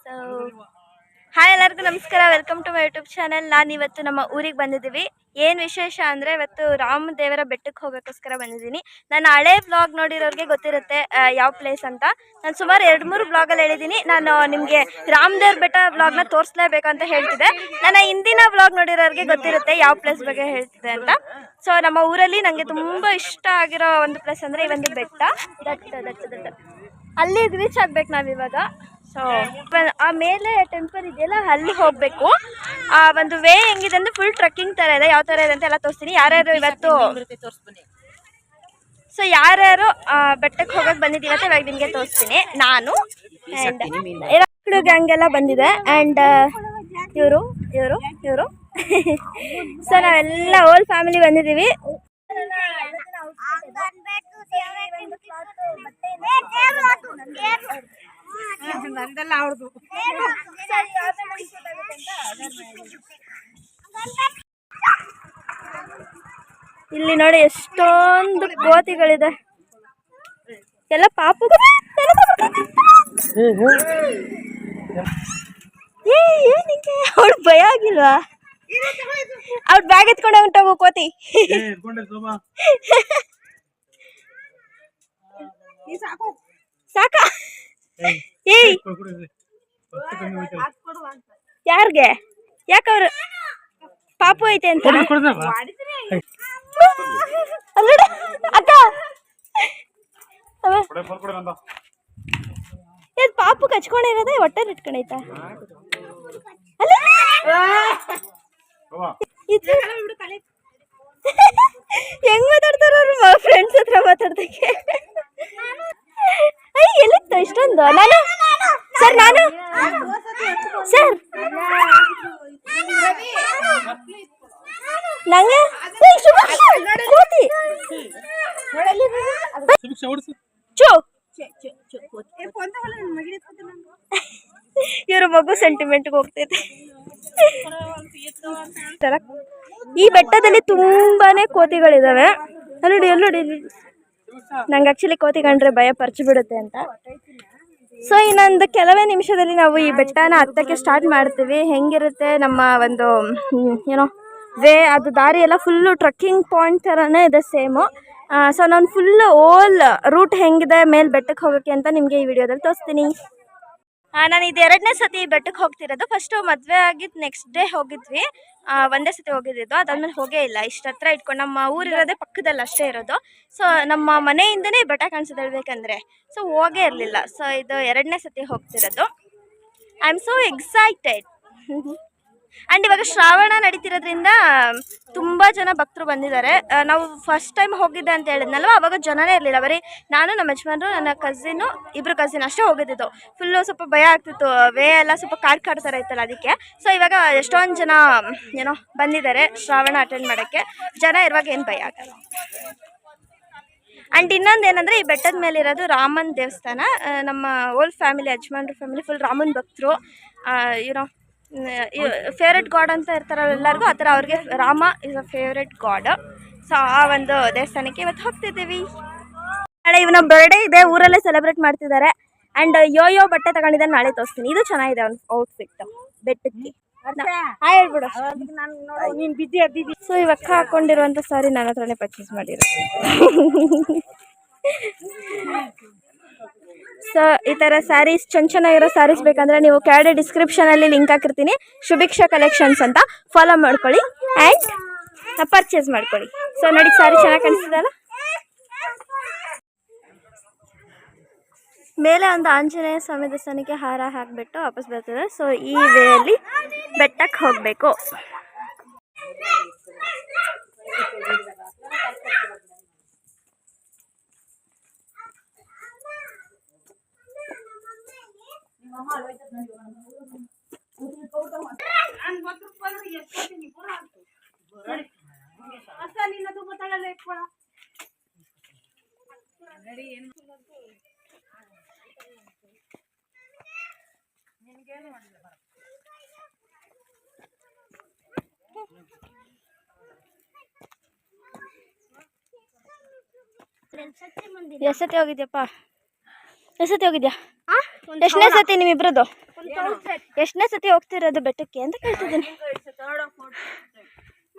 So hi ಎಲ್ಲರಿಗೂ ನಮಸ್ಕಾರ, welcome to my YouTube channel. ನಾನು ಇವತ್ತು ನಮ್ಮ ಊರಿಗೆ ಬಂದಿದ್ದೀವಿ. ಏನು ವಿಶೇಷ ಅಂದರೆ ಇವತ್ತು ರಾಮದೇವರ ಬೆಟ್ಟಕ್ಕೆ ಹೋಗೋಕ್ಕೋಸ್ಕರ ಬಂದಿದ್ದೀನಿ. ನನ್ನ ಹಳೆ ವ್ಲಾಗ್ ನೋಡಿರೋರಿಗೆ ಗೊತ್ತಿರುತ್ತೆ ಯಾವ ಪ್ಲೇಸ್ ಅಂತ. ನಾನು ಸುಮಾರು 2-3 ವ್ಲಾಗಲ್ಲಿ ಹೇಳಿದ್ದೀನಿ. ನಾನು ನಿಮಗೆ ರಾಮದೇವ್ರ ಬೆಟ್ಟ ವ್ಲಾಗ್ನ ತೋರಿಸ್ಲೇಬೇಕಂತ ಹೇಳ್ತಿದ್ದೆ. ನನ್ನ ಹಿಂದಿನ ವ್ಲಾಗ್ ನೋಡಿರೋರಿಗೆ ಗೊತ್ತಿರುತ್ತೆ ಯಾವ ಪ್ಲೇಸ್ ಬಗ್ಗೆ ಹೇಳ್ತಿದ್ದೆ ಅಂತ. ಸೊ ನಮ್ಮ ಊರಲ್ಲಿ ನನಗೆ ತುಂಬ ಇಷ್ಟ ಆಗಿರೋ ಒಂದು ಪ್ಲೇಸ್ ಅಂದರೆ ಈ ಒಂದು ಬೆಟ್ಟ. ದಟ್ಟ ಅಲ್ಲಿ ರೀಚ್ ಆಗ್ಬೇಕು ನಾವಿವಾಗ. ಸೊ ಆ ಮೇಲೆ ಟೆಂಪಲ್ ಇದೆಯಲ್ಲ, ಅಲ್ಲಿ ಹೋಗಬೇಕು. ಆ ಒಂದು ವೇ ಹೆಂಗಿದೆ ಅಂದರೆ ಫುಲ್ ಟ್ರೆಕ್ಕಿಂಗ್ ಥರ ಇದೆ. ಯಾವ ಥರ ಇದೆ ಅಂತ ಎಲ್ಲ ತೋರಿಸ್ತೀನಿ. ಯಾರ್ಯಾರು ಇವತ್ತು ಯಾರ್ಯಾರು ಬೆಟ್ಟಕ್ಕೆ ಹೋಗೋಕೆ ಬಂದಿದ್ದೀವಿ ಅಂತ ಇವಾಗ ನಿಮಗೆ ತೋರಿಸ್ತೀನಿ. ನಾನು ಆ್ಯಂಡ್ ಗ್ಯಾಂಗ್ ಎಲ್ಲ ಬಂದಿದೆ. ಆ್ಯಂಡ್ ಇವರು ಸೊ ನಾವೆಲ್ಲ ಹೋಲ್ ಫ್ಯಾಮಿಲಿ ಬಂದಿದ್ದೀವಿ. ಇಲ್ಲಿ ನೋಡಿ ಎಷ್ಟೊಂದು ಕೋತಿಗಳಿದೆ. ಎಲ್ಲ ಪಾಪು ಏನಕ್ಕೆ ಅವಳು ಭಯ ಆಗಿಲ್ವಾ? ಅವ್ರ ಬ್ಯಾಗ್ ಎತ್ಕೊಂಡು ಹೊಂಟೋಗು ಕೋತಿ. ಸಾಕ ಯಾರ್ಗೆ? ಯಾಕವ್ರು ಪಾಪು ಐತೆ ಅಂತ ಅಕ್ಕ ಪಾಪು ಕಚ್ಕೊಂಡಿರೋದೇ ಹೊಟ್ಟೆಲಿ ಇಟ್ಕೊಂಡೈತ. ಹೆಂಗ್ ಮಾತಾಡ್ತಾರ ಅವ್ರು ಫ್ರೆಂಡ್ಸ್ ಹತ್ರ ಮಾತಾಡ್ದಕ್ಕೆ? ಎಲ್ಲಿತ್ತ ಇಷ್ಟೊಂದು? ನಾನು ಸರ್ ನಂಗೆ ಇವ್ರ ಮಗು ಸೆಂಟಿಮೆಂಟ್ಗೆ ಹೋಗ್ತೈತೆ. ಈ ಬೆಟ್ಟದಲ್ಲಿ ತುಂಬಾನೇ ಕೋತಿಗಳಿದಾವೆ. ಅಲ್ಲಿ ನೋಡಿ ನಂಗೆ ಆಕ್ಚುಲಿ ಕೋತಿ ಕಂಡ್ರೆ ಭಯ ಪರ್ಚಿ ಬಿಡುತ್ತೆ ಅಂತ. ಸೊ ಇನ್ನೊಂದು ಕೆಲವೇ ನಿಮಿಷದಲ್ಲಿ ನಾವು ಈ ಬೆಟ್ಟನ ಹತ್ತಕ್ಕೆ ಸ್ಟಾರ್ಟ್ ಮಾಡ್ತೀವಿ. ಹೆಂಗಿರುತ್ತೆ ನಮ್ಮ ಒಂದು ಏನೋ ವೇ, ಅದು ದಾರಿ ಎಲ್ಲ ಫುಲ್ಲು ಟ್ರಕ್ಕಿಂಗ್ ಪಾಯಿಂಟ್ ಥರನೇ ಇದೆ ಸೇಮು. ಸೊ ನಾನು ಫುಲ್ಲು ಓಲ್ ರೂಟ್ ಹೆಂಗಿದೆ ಮೇಲೆ ಬೆಟ್ಟಕ್ಕೆ ಹೋಗೋಕ್ಕೆ ಅಂತ ನಿಮಗೆ ಈ ವಿಡಿಯೋದಲ್ಲಿ ತೋರಿಸ್ತೀನಿ. ನಾನು ಇದು 2ನೇ ಸತಿ ಬೆಟ್ಟಕ್ಕೆ ಹೋಗ್ತಿರೋದು. ಫಸ್ಟು ಮದುವೆ ಆಗಿದ್ದು ನೆಕ್ಸ್ಟ್ ಡೇ ಹೋಗಿದ್ವಿ, ಒಂದೇ ಸತಿ ಹೋಗಿದ್ದು. ಅದಾದ್ಮೇಲೆ ಹೋಗೇ ಇಲ್ಲ. ಇಷ್ಟು ಹತ್ರ ಇಟ್ಕೊಂಡು, ನಮ್ಮ ಊರಿರೋದೇ ಪಕ್ಕದಲ್ಲಿ ಅಷ್ಟೇ ಇರೋದು. ಸೊ ನಮ್ಮ ಮನೆಯಿಂದನೇ ಬೆಟ್ಟ ಕಾಣಿಸೋದು ಹೇಳ್ಬೇಕಂದ್ರೆ. ಸೊ ಹೋಗೇ ಇರಲಿಲ್ಲ. ಸೊ ಇದು 2ನೇ ಸತಿ ಹೋಗ್ತಿರೋದು. I am so excited. And ಇವಾಗ ಶ್ರಾವಣ ನಡೀತಿರೋದ್ರಿಂದ ತುಂಬ ಜನ ಭಕ್ತರು ಬಂದಿದ್ದಾರೆ. ನಾವು ಫಸ್ಟ್ ಟೈಮ್ ಹೋಗಿದ್ದೆ ಅಂತ ಹೇಳಿದ್ನಲ್ವ, ಅವಾಗ ಜನನೇ ಇರಲಿಲ್ಲ. ಬರೀ ನಾನು, ನಮ್ಮ ಯಜಮಾನ್ರು, ನನ್ನ ಕಸಿನ್ನು, 2 ಕಸಿನ್ ಅಷ್ಟೇ ಹೋಗಿದ್ದು. ಫುಲ್ಲು ಸ್ವಲ್ಪ ಭಯ ಆಗ್ತಿತ್ತು. ವೇ ಎಲ್ಲ ಸ್ವಲ್ಪ ಕಾಡು ಥರ ಇತ್ತಲ್ಲ, ಅದಕ್ಕೆ. ಸೊ ಇವಾಗ ಎಷ್ಟೊಂದು ಜನ ಬಂದಿದ್ದಾರೆ ಶ್ರಾವಣ ಅಟೆಂಡ್ ಮಾಡೋಕ್ಕೆ. ಜನ ಇರುವಾಗ ಏನು ಭಯ ಆಗಲ್ಲ. ಆ್ಯಂಡ್ ಇನ್ನೊಂದು ಏನಂದರೆ, ಈ ಬೆಟ್ಟದ ಮೇಲೆ ಇರೋದು ರಾಮನ ದೇವಸ್ಥಾನ. ನಮ್ಮ ಓಲ್ ಫ್ಯಾಮಿಲಿ, ಯಜಮಾನ್ರ ಫ್ಯಾಮಿಲಿ ಫುಲ್ ರಾಮನ ಭಕ್ತರು. ಫೇವ್ರೆಟ್ ಗಾಡ್ ಅಂತ ಇರ್ತಾರಲ್ಲ ಎಲ್ಲರಿಗೂ, ಆ ಥರ ಅವ್ರಿಗೆ Rama is a favourite god. So ಆ ಒಂದು ದೇವಸ್ಥಾನಕ್ಕೆ ಇವತ್ತು ಹೋಗ್ತಿದ್ದೀವಿ. ನಾಳೆ ಇವನ ಬರ್ಡೇ ಇದೆ, ಊರಲ್ಲೇ ಸೆಲೆಬ್ರೇಟ್ ಮಾಡ್ತಿದ್ದಾರೆ. ಆ್ಯಂಡ್ ಯೋ ಬಟ್ಟೆ ತಗೊಂಡಿದ್ದಾನೆ, ನಾಳೆ ತೋರಿಸ್ತೀನಿ. ಇದು ಚೆನ್ನಾಗಿದೆ ಅವ್ನ ಔಟ್ಫಿಟ್ ಬೆಟ್ಟಕ್ಕೆ. ಹೇಳ್ಬಿಡು. ಸೊ ಇವಾಗ ಹಾಕೊಂಡಿರುವಂಥ ಸಾರಿ ನನ್ನ ಹತ್ರನೇ ಪರ್ಚೇಸ್ ಮಾಡಿರೋ. ಸೊ ಈ ಥರ ಸ್ಯಾರೀಸ್, ಚೆನ್ನಾಗಿರೋ ಸ್ಯಾರೀಸ್ ಬೇಕಂದರೆ ನೀವು ಕೆಳಗಡೆ ಡಿಸ್ಕ್ರಿಪ್ಷನಲ್ಲಿ ಲಿಂಕ್ ಹಾಕಿರ್ತೀನಿ, ಶುಭಿಕ್ಷಾ ಕಲೆಕ್ಷನ್ಸ್ ಅಂತ. ಫಾಲೋ ಮಾಡ್ಕೊಳ್ಳಿ ಆ್ಯಂಡ್ ಪರ್ಚೇಸ್ ಮಾಡ್ಕೊಳ್ಳಿ. ಸೊ ನೋಡಿ, ಸ್ಯಾರಿ ಚೆನ್ನಾಗಿ ಕಾಣಿಸ್ತಿದೆಯಲ್ಲ. ಮೇಲೆ ಒಂದು ಆಂಜನೇಯ ಸ್ವಾಮಿ ದೇವಸ್ಥಾನಕ್ಕೆ ಹಾರ ಹಾಕಿಬಿಟ್ಟು ವಾಪಸ್ ಬರ್ತದೆ. ಸೊ ಈ ವೇಯಲ್ಲಿ ಬೆಟ್ಟಕ್ಕೆ ಹೋಗಬೇಕು. ಎಷ್ಟೇ ಹೋಗಿದ್ಯಪ್ಪ? ಎಷ್ಟೇ ಹೋಗಿದ್ಯಾ? ಎಷ್ಟನೇ ಸತಿ ನಿಮ್ಮಿಬ್ರದ್ದು? ಎಷ್ಟನೇ ಸತಿ ಹೋಗ್ತಿರೋದು ಬೆಟ್ಟಕ್ಕೆ ಅಂತ ಕೇಳ್ತಿದ್ದೀನಿ.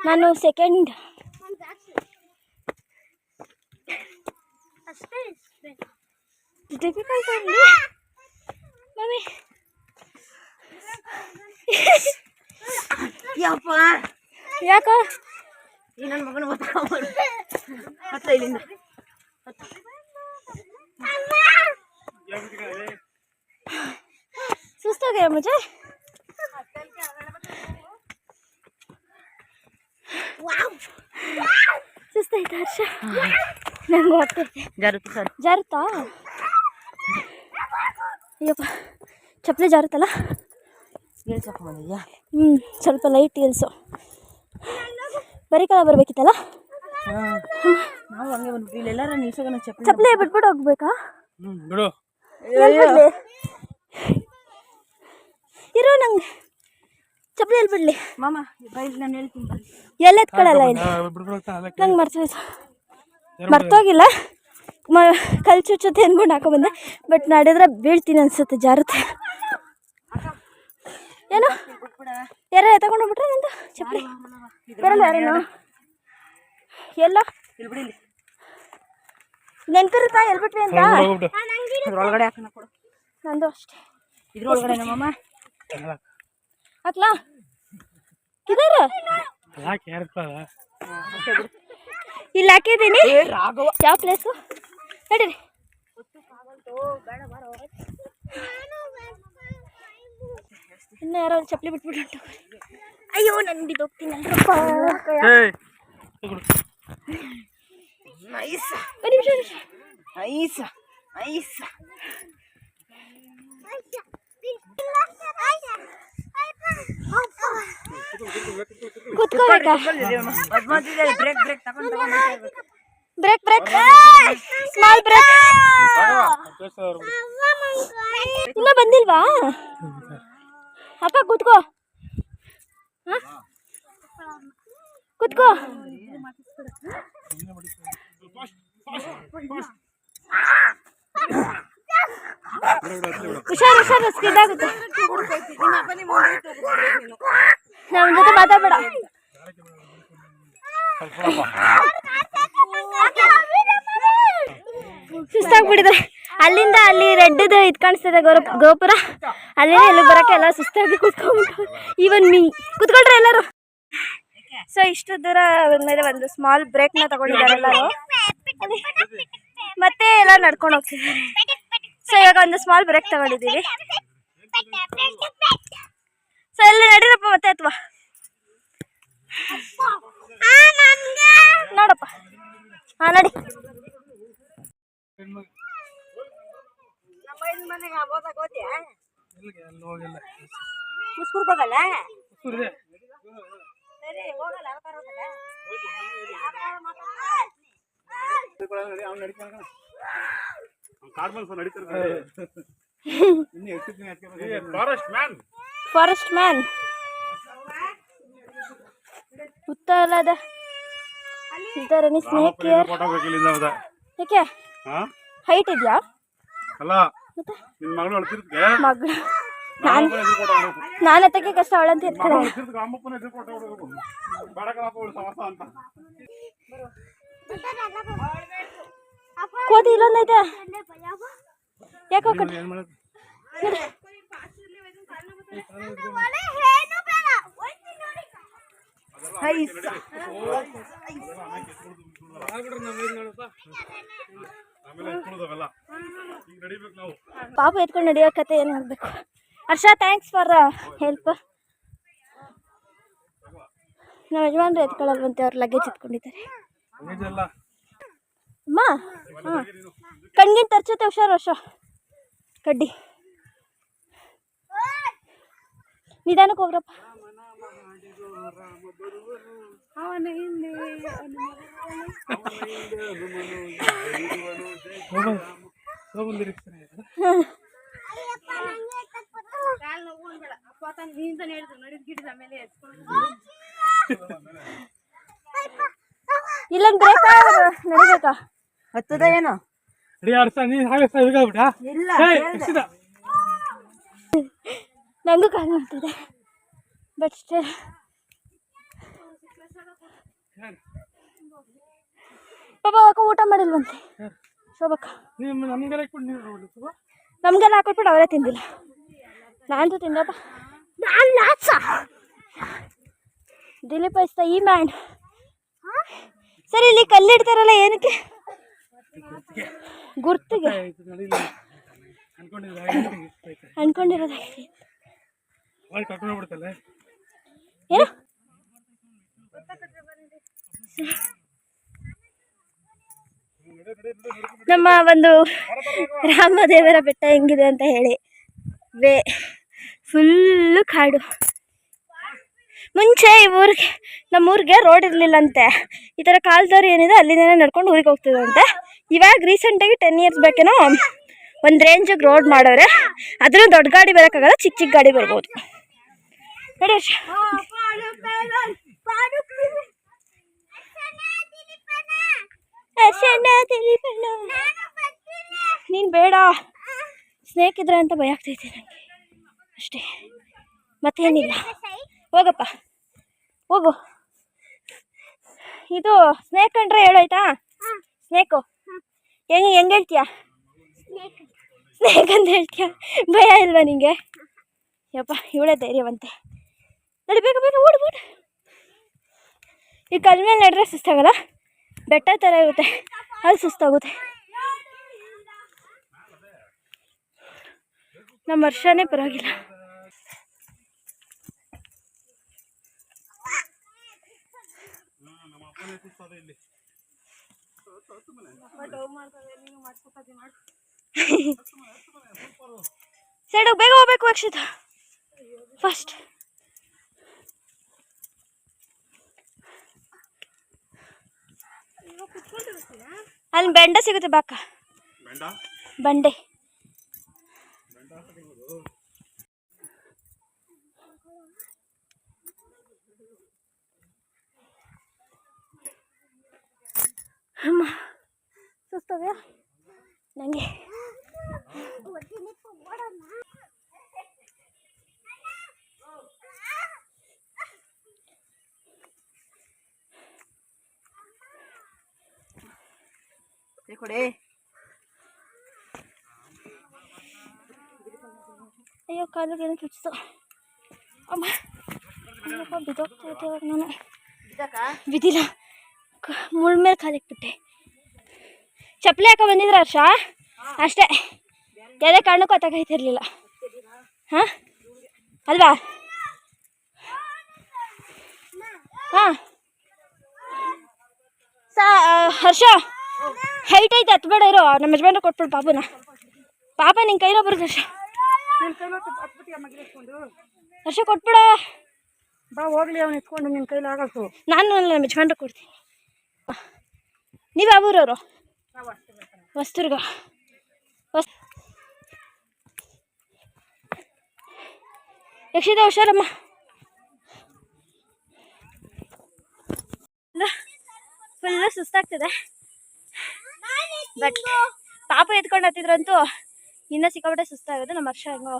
ನಾನು ಸೆಕೆಂಡ್. ಡಿಫಿಕಲ್ಟ್ ಅಲ್ಲಿ ಮಮ್ಮಿ ಯಾಕೋ ಈ ನನ್ನ ಮಗನ ಹತ್ತ ಇಲ್ಲಿಂದ ಸುಸ್ತಾಗ್ಯಾ ಮುಜೆ? ಸುಸ್ತಾಯ್ತಾ ಹರ್ಷ? ನಂಗೆ ಹೋಗ್ತೈತೆ. ಜಾರುತ್ತಾ? ಅಯ್ಯಪ್ಪ ಚಪ್ಪಲಿ ಜಾರುತ್ತಲ್ಲ. ಸ್ವಲ್ಪ ಲೈಟ್ ಇಲ್ಸು. ಬರೀ ಕಾಲ ಬರ್ಬೇಕಿತ್ತಲ್ಲ. ನಾವು ಹಂಗೆ ಬಂದ್ಬಿಟ್ಟು ಇಲ್ಲೆಲ್ಲಾರ ನಿಲ್ಸೋಣ. ಚಪ್ಪಲಿ ಬಿಟ್ಬಿಟ್ಟು ಹೋಗ್ಬೇಕಾ? ಇರೋ ನಂಗೆ ಚಪ್ಪಲಿ ಎಲ್ಲಿ ಬಿಡ್ಲಿ ಮಾಮ? ಬೈಲ್ ನಾನು ಹೇಳ್ತೀನಿ. ಎಲ್ಲ ಎತ್ಕೊಳ್ಳಲ್ಲ ಇಲ್ಲಿ. ನಂಗೆ ಮರ್ತೋಗಿಲ್ಲ. ಕಲ್ ಚುಚ್ಚುತ್ತೆ ಅಂದ್ಕೊಂಡು ಹಾಕೊಂಬಂದೆ. ಬಟ್ ನಡೆದ್ರೆ ಬೀಳ್ತೀನಿ ಅನ್ಸುತ್ತೆ, ಜಾರುತ್ತೆ. ಏನು ಯಾರ ತಗೊಂಡು ಹೋಗ್ಬಿಟ್ರೆ ನಿಂದು ಚಪ್ಪಲಿ? ಬರಲ್ಲ ಯಾರೇನು? ಎಲ್ಲ ನೆನ್ಪಿರುತ್ತಾ ಎಲ್ಬಿಟ್ವಿ ಅಂತ? ಇದ್ರೊಳಗಡೆ ಹಾಕೋಣ ಕೊಡು. ನಂದು ಅಷ್ಟೇ. ಇದ್ರೊಳಗಡೆ ನಮ್ಮಮ್ಮ ಹಾಕ್ಲಾ? ಕಿದಾರ ಇಲ್ಲಿ ಹಾಕಿದ್ದೀನಿ. ಯಾವ ಪ್ಲೇಸು ನಡೀರಿ. ಇನ್ನು ಯಾರೋ ಒಂದು ಚಪ್ಪಲಿ ಬಿಟ್ಬಿಟ್ಟು. ಅಯ್ಯೋ ನನ್ ಬಿದ್ದೋಗ್ತೀನಿ ಅಲ್ರಪ್ಪ. ಒಂದು ನಿಮಿಷ. ಕೂತ್ಕೋಬೇಕಾ? Break small break. ಇನ್ನ ಬಂದಿಲ್ವಾ ಅಕ್ಕ? ಕೂತ್ಕೋ ಕೂತ್ಕೋ. ಹುಷಾರು ಸ್ಕಿಡ್ ನಮ್ಮ ಜೊತೆ ಮಾತಾಡ್ಬೇಡ. ಸುಸ್ತಾಗ್ಬಿಟ್ಟಿದೆ. ಅಲ್ಲಿಂದ ಅಲ್ಲಿ ರೆಡ್ದು ಇದು ಕಾಣಿಸ್ತದೆ ಗೋಪುರ. ಅಲ್ಲಿಂದ ಎಲ್ಲಿ ಬರೋಕ್ಕೆ ಎಲ್ಲ ಸುಸ್ತಾಗಿ ಕೂತ್ಕೊಂಡ್ಬಿಟ್ಟು. ಈವನ್ ಮೀ ಕೂತ್ಕೊಳ್ರಿ ಎಲ್ಲರೂ. ಸೊ ಇಷ್ಟು ದೂರ ಬಂದ್ಮೇಲೆ ಒಂದು ಸ್ಮಾಲ್ ಬ್ರೇಕ್ನ ತಗೊಂಡಿದ್ದಾರೆ ಎಲ್ಲರೂ. ಮತ್ತೆ ಎಲ್ಲ ನಡ್ಕೊಂಡು ಹೋಗ್ತಿದ್ದಾರೆ. ಸೊ ಇವಾಗ ಒಂದು ಸ್ಮಾಲ್ ಬ್ರೇಕ್ ತಗೊಂಡಿದ್ದೀವಿ. ಸೊ ಎಲ್ಲಿ ನಡೀರಪ್ಪ ಮತ್ತೆ ಅಥವಾ ನೋಡಪ್ಪ. ಹಾ ನಡಿ. ಫಾರೆಸ್ಟ್ ಮ್ಯಾನ್ ಉತ್ತರದ ಇದ್ದಾರೆ. ಸ್ನೇಕ್ ಯಾಕೆ ಹೈಟ್ ಇದೆಯಾ? ಮಗಳು ನಾನು ಎತ್ತಕ್ಕೆ ಕಷ್ಟ, ಅವಳಂತ ಎತ್ತಾರೆ. ಕೋತಿ ಇಲ್ಲೊಂದೈತೆ. ಯಾಕೋ ಪಾಪ ಎತ್ಕೊಂಡು ನಡೆಯೋ ಕತೆ ಏನು ಆಗ್ಬೇಕು. ಹರ್ಷ ಥ್ಯಾಂಕ್ಸ್ ಫಾರ್ ಹೆಲ್ಪ್. ನಮ್ಮ ಯಜಮಾನ್ರು ಎತ್ಕೊಳ್ಳಲ್ವಂತೆ, ಅವ್ರ ಲಗೇಜ್ ಎತ್ಕೊಂಡಿದ್ದಾರೆ. ಅಮ್ಮ ಹಾಂ ಕಣ್ಗಿನ್ ತರ್ಚುತ್ತೆ, ಹುಷಾರು ವರ್ಷ ಕಡ್ಡಿ. ನಿಧಾನಕ್ಕೆ ಹೋಗ್ರಪ್ಪ. ಇಲ್ಲೊಂದು ಬ್ರೇಕ್ ನಡಿಬೇಕಾ? ಹತ್ತದ ಏನೋ ನನಗೂ ಕಾಲು ಮಾಡ್ತಿದೆ ಬಟ್ ಸ್ಟಿಲ್ ಪಾಪ ಅಕ್ಕ ಊಟ ಮಾಡಿಲ್ವಂತೆ ಶೋಭಕ್ಕ ನಮಗೆಲ್ಲ ಹಾಕೊಟ್ಬಿಟ್ಟು ಅವರೇ ತಿಂದಿಲ್ಲ ನಾನಂತೂ ತಿಂದಪ್ಪ ದಿಲೀಪ್ ಇಸ್ತ ಈ ಮ್ಯಾನ್ ಸರಿ ಇಲ್ಲಿ ಕಲ್ಲಿಡ್ತಾರಲ್ಲ ಏನಕ್ಕೆ ಗುರ್ತಿಗೆ ಅನ್ಕೊಂಡಿರೋದಾಗಿ ಏನು ನಮ್ಮ ಒಂದು ರಾಮದೇವರ ಬೆಟ್ಟ ಹೆಂಗಿದೆ ಅಂತ ಹೇಳಿ ಫುಲ್ಲು ಕಾಡು. ಮುಂಚೆ ಈ ಊರಿಗೆ ನಮ್ಮೂರಿಗೆ ರೋಡ್ ಇರಲಿಲ್ಲಂತೆ. ಈ ಥರ ಕಾಲ್ದಾರಿ ಏನಿದೆ ಅಲ್ಲಿಂದ ನಡ್ಕೊಂಡು ಊರಿಗೆ ಹೋಗ್ತಿದಂತೆ. ಇವಾಗ ರೀಸೆಂಟಾಗಿ 10 years ಬೇಕೇನೋ ಒಂದು ರೇಂಜಿಗೆ ರೋಡ್ ಮಾಡೋರೆ. ಅದ್ರೂ ದೊಡ್ಡ ಗಾಡಿ ಬರೋಕ್ಕಾಗಲ್ಲ, ಚಿಕ್ಕ ಚಿಕ್ಕ ಗಾಡಿ ಬರ್ಬೋದು ನೋಡಿ. ನೀನು ಬೇಡ, ಸ್ನೇಕ್ ಇದ್ರೆ ಅಂತ ಭಯ ಆಗ್ತೈತೆ ನನಗೆ ಅಷ್ಟೇ, ಮತ್ತೇನಿಲ್ಲ. ಹೋಗಪ್ಪ ಹೋಗು. ಇದು ಸ್ನೇಕ್ ಕಂಡ್ರೆ ಹೇಳಾಯ್ತಾ? ಸ್ನೇಕು ಹೆಂಗೆ ಹೇಳ್ತೀಯ? ಸ್ನೇಕ್ ಅಂತ ಹೇಳ್ತೀಯ? ಭಯ ಇಲ್ವಾ ನಿಂಗೆ? ಯಪ್ಪ ಇವಳೇ ಧೈರ್ಯವಂತೆ. ನಡಿ ಬೇಗ ಬೇಗ ಓಡು ಓಡು. ಈ ಕಲ್ ಮೇಲೆ ನಡೆದ್ರೆ ಸುಸ್ತಾಗಲ್ಲ, ಬೆಟ್ಟ ಥರ ಇರುತ್ತೆ ಅಲ್ಲಿ ಸುಸ್ತಾಗುತ್ತೆ. ನಮ್ಮ ವರ್ಷನೇ ಪರವಾಗಿಲ್ಲ. ಸೈಡ್ ಬೇಗ ಹೋಗ್ಬೇಕು ಅಕ್ಷಿತ ಫಸ್ಟ್. ಅಲ್ಲಿ ಬೆಂಡೆ ಸಿಗುತ್ತೆ ಬಾಕ, ಬಂಡೆ. ಅಮ್ಮ ಸುಸ್ತವ್ಯಾ ನನಗೆ. ಕೊಡೆ. ಅಯ್ಯೋ ಕಾಲಿಗೆ ಏನೋ ಚುಚ್ಚಿತು. ಅಮ್ಮ ಬಿದ್ದೋಗ್ತಾ ಇದ್ದೆ ಇವಾಗ. ನಾನು ಬಿದ್ದಿಲ್ಲ, ಮುಳ್ಳ ಮೇಲೆ ಕಾಲಿಕ್ಬಿಟ್ಟೆ. ಚಪ್ಪಲಿ ಹಾಕ ಬಂದಿದ್ರ ಹರ್ಷ ಅಷ್ಟೇ, ಯಾವುದೇ ಕಾರಣಕ್ಕೂ ಅತ್ತಾಗೈತಿರ್ಲಿಲ್ಲ. ಹಾಂ ಅಲ್ವಾ? ಹಾಂ ಹರ್ಷ ಹೈಟ್ ಐತೆ, ಹತ್ಬೇಡ ಇರೋ. ನಮ್ಮ ಯಜಮಾನ್ರು ಕೊಟ್ಬಿಡು ಪಾಪನ. ಪಾಪ ನಿನ್ನ ಕೈಲೋ ಬರುತ್ತೆ ಹರ್ಷ. ಹರ್ಷ ಕೊಟ್ಬಿಡ. ಬಾ ಹೋಗ್ಲಿ, ಅವ್ನು ಎತ್ಕೊಂಡು ನಿನ್ನ ಕೈಲಿ ಆಗಲ್ತು. ನಾನು ನಮ್ಮ ಯಜಮಾನ್ರು ಕೊಡ್ತೀನಿ. ನೀವು ಯಾವ ಊರವರು? ಹೊಸದುರ್ಗ. ಯಕ್ಷಿತ ಹುಷಾರಮ್ಮ. ಫುಲ್ಲು ಸುಸ್ತಾಗ್ತದೆ, ಬಟ್ ಪಾಪ ಎತ್ಕೊಂಡು ಹತ್ತಿದ್ರಂತೂ ಇನ್ನೂ ಸಿಕ್ಕಾಬಿಟ್ಟೆ ಸುಸ್ತಾಗೋದು. ನಮ್ಮ ಹರ್ಷ ಹೆಂಗೋ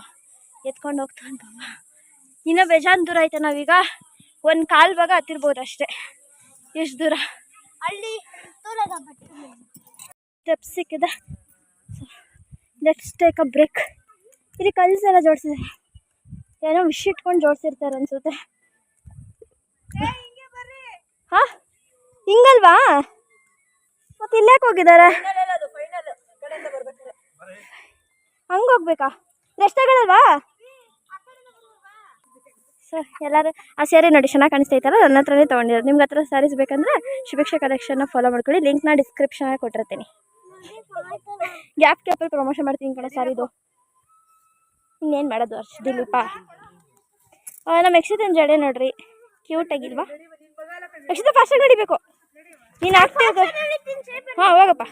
ಎತ್ಕೊಂಡು ಹೋಗ್ತಾನೆ ಪಾಪ. ಇನ್ನೂ ಬೇಜಾನ್ ದೂರ ಐತೆ. ನಾವೀಗ ಒಂದು ಕಾಲು ಭಾಗ ಹತ್ತಿರ್ಬೋದು ಅಷ್ಟೇ. ಎಷ್ಟು ದೂರ ಅಲ್ಲಿ ಸ್ಟೆಪ್ ಸಿಕ್ಕಿದೆ. Let's take a break. ಇಲ್ಲಿ ಕಲ್ಸ್ ಎಲ್ಲ ಜೋಡಿಸಿದ್ದಾರೆ, ಏನೋ ವಿಶ್ ಇಟ್ಕೊಂಡು ಜೋಡಿಸಿರ್ತಾರೆ ಅನ್ಸುತ್ತೆ. ಹಾಂ ಹಿಂಗಲ್ವಾ? ಮತ್ತೆ ಇಲ್ಲಾಕೆ ಹೋಗಿದ್ದಾರೆ? ಹಂಗೆ ಹೋಗ್ಬೇಕಾ? ರಸ್ತೆಗಳಲ್ವಾ? ಸರ್ ಎಲ್ಲರೂ ಆ ಸ್ಯಾರಿ ನೋಡಿ ಚೆನ್ನಾಗಿ ಕಾಣಿಸ್ತೈತಲ್ಲ, ನನ್ನ ಹತ್ರನೇ ತೊಗೊಂಡಿರೋದು. ನಿಮ್ಗೆ ಹತ್ರ ಸ್ಯಾರೀಸ್ ಬೇಕಂದರೆ ಶುಭಿಕ್ಷಾ ಕಲೆಕ್ಷನ್ನ ಫಾಲೋ ಮಾಡ್ಕೊಳ್ಳಿ. ಲಿಂಕ್ನ ಡಿಸ್ಕ್ರಿಪ್ಷನಾಗಿ ಕೊಟ್ಟಿರ್ತೀನಿ. ಗ್ಯಾಪಲ್ಲಿ ಪ್ರಮೋಷನ್ ಮಾಡ್ತೀನಿ ಕಡೆ ಸ್ಯಾರಿದು. ಇನ್ನೇನು ಮಾಡೋದು ಅರ್ಷ್ ದಿಲೀಪ. ನಮ್ಮ ಯಕ್ಷಿತನ ಜಡೆ ನೋಡ್ರಿ, ಕ್ಯೂಟಾಗಿಲ್ವಾ? ಯಕ್ಷಿತ ಫಾಸ್ಟಾಗಿ ನಡಿಬೇಕು. ನೀನು ಆಗ್ತೀವಿ. ಹಾಂ ಹೋಗಪ್ಪ,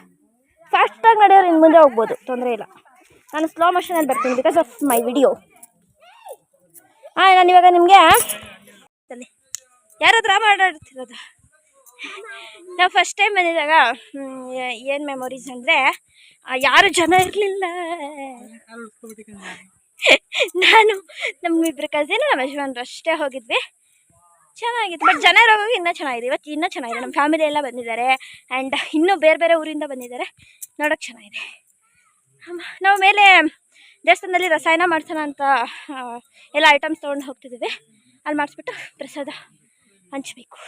ಫಾಸ್ಟಾಗಿ ನಡೆಯೋರು ಇನ್ನು ಮುಂದೆ ಹೋಗ್ಬೋದು, ತೊಂದರೆ ಇಲ್ಲ. ನಾನು ಸ್ಲೋ ಮೋಷನಲ್ಲಿ ಬರ್ತೀನಿ ಬಿಕಾಸ್ ಆಫ್ ಮೈ ವಿಡಿಯೋ. ನಾನು ಇವಾಗ ನಿಮಗೆ ಯಾರಾದ್ರೂ ಮಾತಾಡ್ತಿರೋದು. ನಾವು ಫಸ್ಟ್ ಟೈಮ್ ಬಂದಿದ್ದಾಗ ಏನು ಮೆಮೊರೀಸ್ ಅಂದರೆ, ಯಾರು ಜನ ಇರಲಿಲ್ಲ. ನಾನು ನಮ್ಮಿಬ್ರು ಕಸಿನ್ ನಮ್ಮ ಯಜಮಾನ್ರು ಅಷ್ಟೇ ಹೋಗಿದ್ವಿ. ಚೆನ್ನಾಗಿತ್ತು. ಬಟ್ ಜನ ಇರೋವಾಗ ಇನ್ನೂ ಚೆನ್ನಾಗಿದೆ. ಇವತ್ತು ಇನ್ನೂ ಚೆನ್ನಾಗಿದೆ. ನಮ್ಮ ಫ್ಯಾಮಿಲಿ ಎಲ್ಲ ಬಂದಿದ್ದಾರೆ ಆ್ಯಂಡ್ ಇನ್ನೂ ಬೇರೆ ಬೇರೆ ಊರಿಂದ ಬಂದಿದ್ದಾರೆ. ನೋಡೋಕ್ಕೆ ಚೆನ್ನಾಗಿದೆ. ನಾವು ಮೇಲೆ ದೇವಸ್ಥಾನದಲ್ಲಿ ರಸಾಯನ ಮಾಡ್ಸೋಣ ಅಂತ ಎಲ್ಲ ಐಟಮ್ಸ್ ತೊಗೊಂಡು ಹೋಗ್ತಿದ್ದೀವಿ. ಅಲ್ಲಿ ಮಾಡಿಸ್ಬಿಟ್ಟು ಪ್ರಸಾದ ಹಂಚಬೇಕು.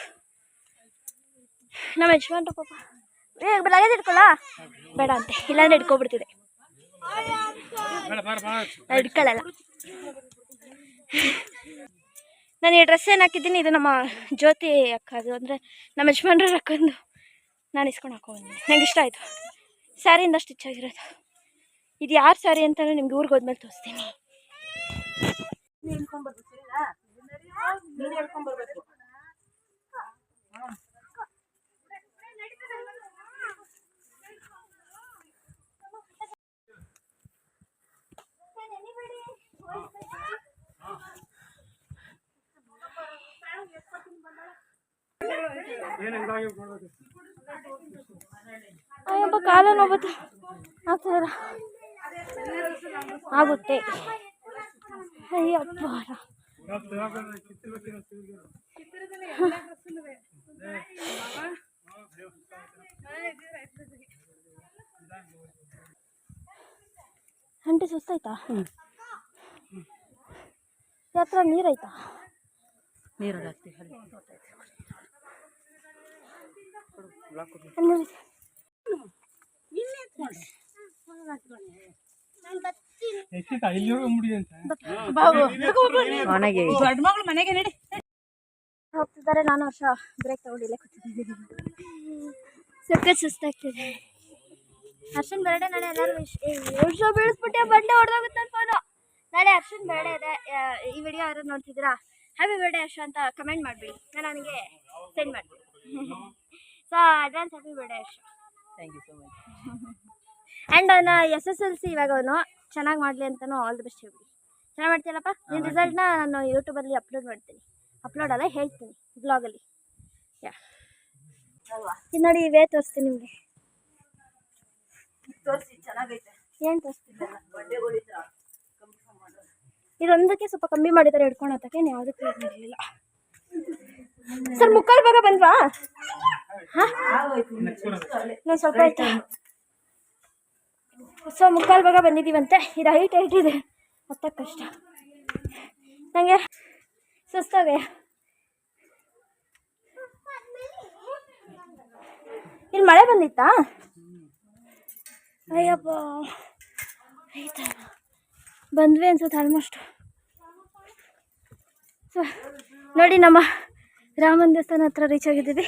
ನಮ್ಮ ಯಜಮಾನ್ರು ಪಾಪ ಲಗೇಜ್ ಇಟ್ಕೊಳ್ಳ ಬೇಡ ಅಂತೆ, ಇಲ್ಲಾಂದ್ರೆ ಇಟ್ಕೊಬಿಡ್ತಿದೆ. ಇಟ್ಕೊಳ್ಳಲ್ಲ. ನಾನು ಈ ಡ್ರೆಸ್ ಏನು ಹಾಕಿದ್ದೀನಿ ಇದು ನಮ್ಮ ಜ್ಯೋತಿ ಅಕ್ಕದು, ಅಂದರೆ ನಮ್ಮ ಯಜಮಾನ್ರ ಅಕ್ಕಂದು. ನಾನು ಇಸ್ಕೊಂಡು ಹಾಕೊಂಡ್ಬಂದಿದ್ದೀನಿ. ನಂಗೆ ಇಷ್ಟ ಆಯಿತು. ಸ್ಯಾರಿಯಿಂದ ಸ್ಟಿಚ್ ಆಗಿರೋದು. ಇದು ಯಾರು ಸ್ಯಾರಿ ಅಂತಲೂ ನಿಮ್ಗೆ ಊರಿಗೆ ಹೋದ್ಮೇಲೆ ತೋರಿಸ್ತೀನಿ. ಅಯ್ಯಪ್ಪ ಕಾಲ ನೋವುತ್ತೆ. ಆಗ್ತದ ಆಗುತ್ತೆ. ಅಯ್ಯಪ್ಪ ಅಂಟಿ ಸುಸ್ತಾಯ್ತಾ? ಹತ್ರ ನೀರಾಯ್ತಾ? ನೀರು ಹೋಗ್ತಿದ್ದಾರೆ. ನಾನು ವರ್ಷ ಬ್ರೇಕ್ ತಗೊಂಡಿಲ್ಲ ಕೂತಿದ್ದೀನಿ. ಸಖತ್ ಸುಸ್ತಾಗ್ತಿದೆ. ಅರ್ಶನ್ ಬರ್ಡೆ ನಾಳೆ. ಎಲ್ಲರೂ ವರ್ಷ ಬೀಳಿಸ್ಬಿಟ್ಟೆ ಬಂಡೆ ಹೊಡೆದೋಗುತ್ತೆ ನನ್ನ ಫೋನು. ನಾಳೆ ಅರ್ಶನ್ ಬರ್ಡೆ ಇದೆ. ಈ ವಿಡಿಯೋ ಯಾರು ನೋಡ್ತಿದ್ದೀರಾ ಹ್ಯಾಪಿ ಬರ್ಡೇ ಅರ್ಶ ಅಂತ ಕಮೆಂಟ್ ಮಾಡಿಬಿಡಿ. ನಾನು ನನಗೆ ಸೆಂಡ್ ಮಾಡ್ತೀನಿ. So advance happy birthday Arsha. Thank you so much. And ಅವನ SSLC ಇವಾಗ ಅವನು ಚೆನ್ನಾಗಿ ಮಾಡಲಿ ಅಂತಲೂ ಆಲ್ ದಿ ಬೆಸ್ಟ್ ಹೇಳ್ಬಿಡಿ. ಚೆನ್ನಾಗಿ ಮಾಡ್ತೀಯಲ್ಲಪ್ಪ. ನಿನ್ನ ರಿಸಲ್ಟ್ನ ನಾನು ಯೂಟ್ಯೂಬಲ್ಲಿ ಅಪ್ಲೋಡ್ ಮಾಡ್ತೀನಿ. ಅಪ್ಲೋಡ್ ಅಲ್ಲ ಹೇಳ್ತೀನಿ ಬ್ಲಾಗಲ್ಲಿ. ಇದು ನೋಡಿ ಇವೇ ತೋರಿಸ್ತೀನಿ ನಿಮಗೆ. ಏನು ತೋರಿಸ್ತಿದ್ದೆ? ಇದೊಂದಕ್ಕೆ ಸ್ವಲ್ಪ ಕಮ್ಮಿ ಮಾಡಿದ್ದಾರೆ ಹಿಡ್ಕೊಂಡು ಹೋಗಕ್ಕೆ. ನೀವು ಯಾವುದಕ್ಕೂ ಇರಲಿಲ್ಲ ಸರ್. ಮುಕ್ಕಾಲು ಭಾಗ ಬಂದ್ವಾ? ಹಾಂ ನಾನು ಸ್ವಲ್ಪ ಆಯ್ತಾ. ಸೊ ಮುಕ್ಕಾಲು ಭಾಗ ಬಂದಿದ್ದೀವಂತೆ. ಇದು ಹೈಟ್ ಇದೆ, ಹತ್ತಕ್ಕೆ ಕಷ್ಟ. ನನಗೆ ಸುಸ್ತಾಗೆ. ಇಲ್ಲಿ ಮಳೆ ಬಂದಿತ್ತಾ? ಅಯ್ಯಪ್ಪ ಆಯ್ತಾ ಬಂದ್ವಿ ಅನ್ಸುತ್ತೆ ಆಲ್ಮೋಸ್ಟ್. ಸೊ ನೋಡಿ ನಮ್ಮ ರಾಮನ ದೇವಸ್ಥಾನ ಹತ್ರ ರೀಚ್ ಆಗಿದ್ದೀವಿ.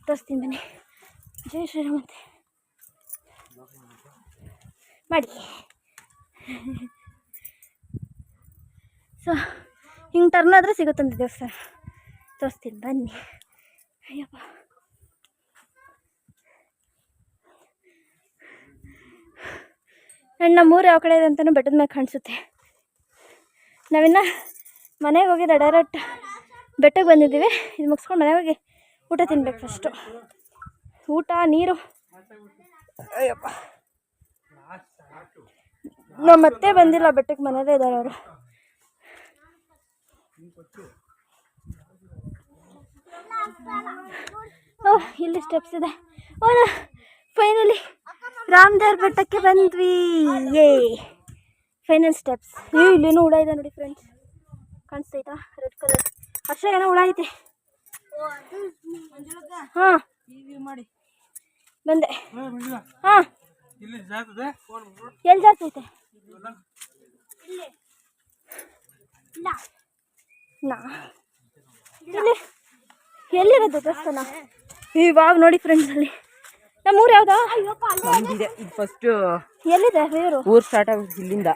ತೋರಿಸ್ತೀನಿ ಬನ್ನಿ. ಜೈ ಶ್ರೀರಾಮಂತೆ ಮಾಡಿ. ಸೊ ಹಿಂಗೆ ಟರ್ನ್ ಆದರೆ ಸಿಗುತ್ತಂತೆ ದೇವಸ್ಥಾನ. ತೋರಿಸ್ತೀನಿ ಬನ್ನಿ. ಅಯ್ಯಪ್ಪ ನಮ್ಮೂರು ಯಾವ ಕಡೆ ಇದೆ ಅಂತಲೂ ಬೆಟ್ಟದ ಮೇಲೆ ಕಾಣಿಸುತ್ತೆ. ನಾವಿನ್ನು ಮನೆಗೆ ಹೋಗಿದ್ದೆ ಡೈರೆಕ್ಟ್ ಬೆಟ್ಟಕ್ಕೆ ಬಂದಿದ್ದೀವಿ. ಇದು ಮುಗಿಸ್ಕೊಂಡು ಮನೆಗೆ ಹೋಗಿ ಊಟ ತಿನ್ಬೇಕು ಫಸ್ಟು. ಊಟ ನೀರು. ಅಯ್ಯಪ್ಪ ನಮ್ಮ ಮತ್ತೆ ಬಂದಿಲ್ಲ ಬೆಟ್ಟಕ್ಕೆ, ಮನೇಲೇ ಇದ್ದಾರೆ ಅವರು. ಓಹ್ ಇಲ್ಲಿ ಸ್ಟೆಪ್ಸ್ ಇದೆ. ಓ ಫೈನಲಿ ರಾಮದೇವ್ರ ಬೆಟ್ಟಕ್ಕೆ ಬಂದ್ವಿ. Final steps. ಇಲ್ಲೇನೋ ಹುಳ ಇದೆ ನೋಡಿ ಫ್ರೆಂಡ್ಸ್, ಕಾಣಿಸ್ತೈತಾ? Red colour. ಹರ್ಷ ಏನೋ ಹುಳ ಐತೆ. ಹಾಂ ಬಂದೆ. ಹಾಂ ಎಲ್ಲಿ ಜಾಸ್ತಿ ಐತೆ? ಇಲ್ಲಿ ಎಲ್ಲಿರೋದು ದೇವಸ್ಥಾನ? ಇವಾಗ ನೋಡಿ ಫ್ರೆಂಡ್ಸ್ ಅಲ್ಲಿ ನಮ್ಮೂರು ಯಾವ್ದಾ? ಫಸ್ಟ್ ಎಲ್ಲಿದೆ ಊರು? ಊರು ಸ್ಟಾರ್ಟ್ ಆಗೋದು ಇಲ್ಲಿಂದ.